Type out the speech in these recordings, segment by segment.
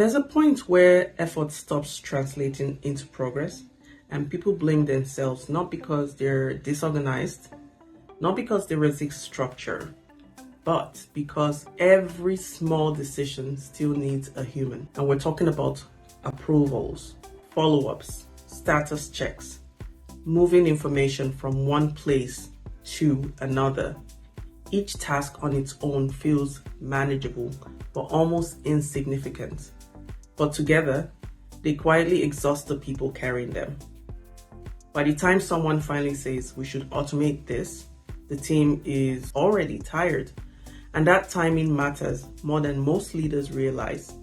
There's a point where effort stops translating into progress and people blame themselves, not because they're disorganized, not because they resist structure, but because every small decision still needs a human. And we're talking about approvals, follow-ups, status checks, moving information from one place to another. Each task on its own feels manageable, but almost insignificant. But together, they quietly exhaust the people carrying them. By the time someone finally says, we should automate this, the team is already tired. And that timing matters more than most leaders realize.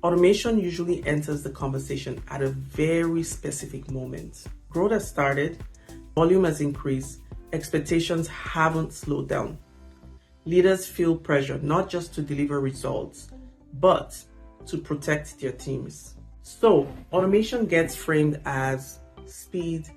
Automation usually enters the conversation at a very specific moment. Growth has started, volume has increased, expectations haven't slowed down. Leaders feel pressure not just to deliver results, but to protect their teams. So, automation gets framed as speed,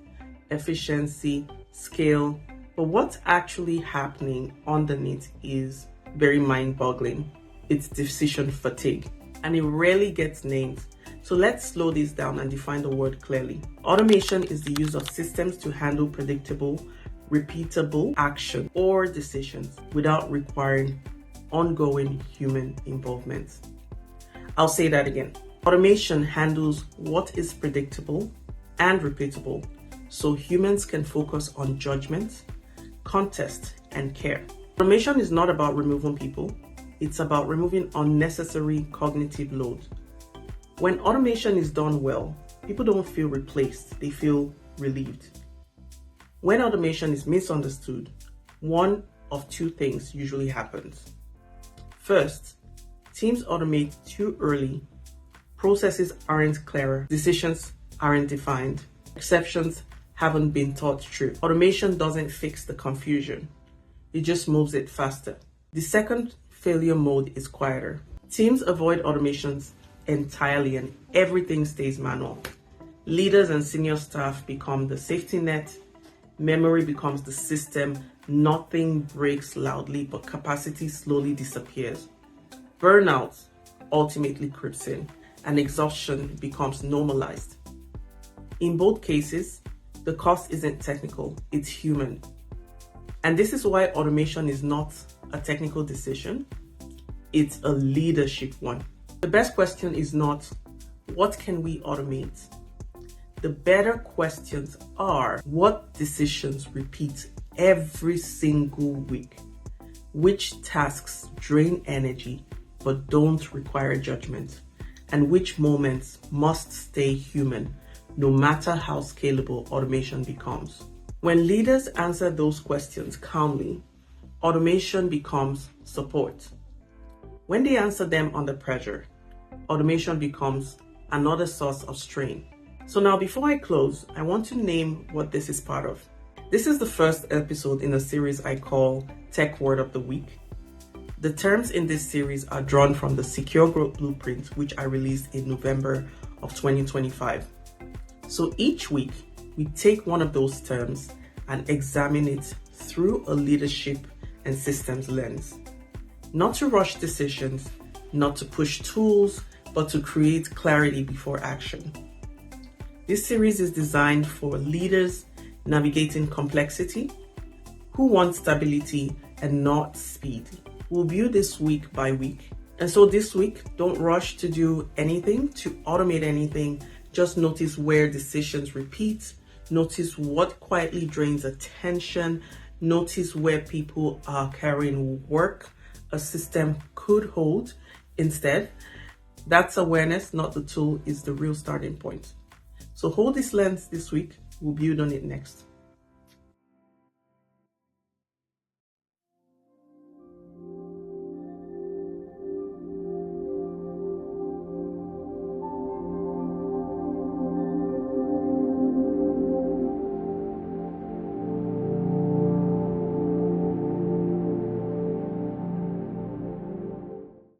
efficiency, scale, but what's actually happening underneath is very mind-boggling. It's decision fatigue, and it rarely gets named. So let's slow this down and define the word clearly. Automation is the use of systems to handle predictable, repeatable action or decisions without requiring ongoing human involvement. I'll say that again. Automation handles what is predictable and repeatable so humans can focus on judgment, context, and care. Automation is not about removing people, it's about removing unnecessary cognitive load. When automation is done well, people don't feel replaced, they feel relieved. When automation is misunderstood, one of two things usually happens. First, teams automate too early, processes aren't clear, decisions aren't defined, exceptions haven't been thought through. Automation doesn't fix the confusion, it just moves it faster. The second failure mode is quieter. Teams avoid automations entirely and everything stays manual. Leaders and senior staff become the safety net, memory becomes the system, nothing breaks loudly but capacity slowly disappears. Burnout ultimately creeps in and exhaustion becomes normalized. In both cases, the cost isn't technical, it's human. And this is why automation is not a technical decision, it's a leadership one. The best question is not, what can we automate? The better questions are, what decisions repeat every single week? Which tasks drain energy but don't require judgment? And which moments must stay human, no matter how scalable automation becomes? When leaders answer those questions calmly, automation becomes support. When they answer them under pressure, automation becomes another source of strain. So now before I close, I want to name what this is part of. This is the first episode in a series I call Tech Word of the Week. The terms in this series are drawn from the Secure Growth Blueprint, which I released in November of 2025. So each week, we take one of those terms and examine it through a leadership and systems lens. Not to rush decisions, not to push tools, but to create clarity before action. This series is designed for leaders navigating complexity, who want stability and not speed. We'll view this week by week. And so this week, don't rush to do anything, to automate anything. Just notice where decisions repeat. Notice what quietly drains attention. Notice where people are carrying work a system could hold instead. That's awareness, not the tool, is the real starting point. So hold this lens this week. We'll build on it next.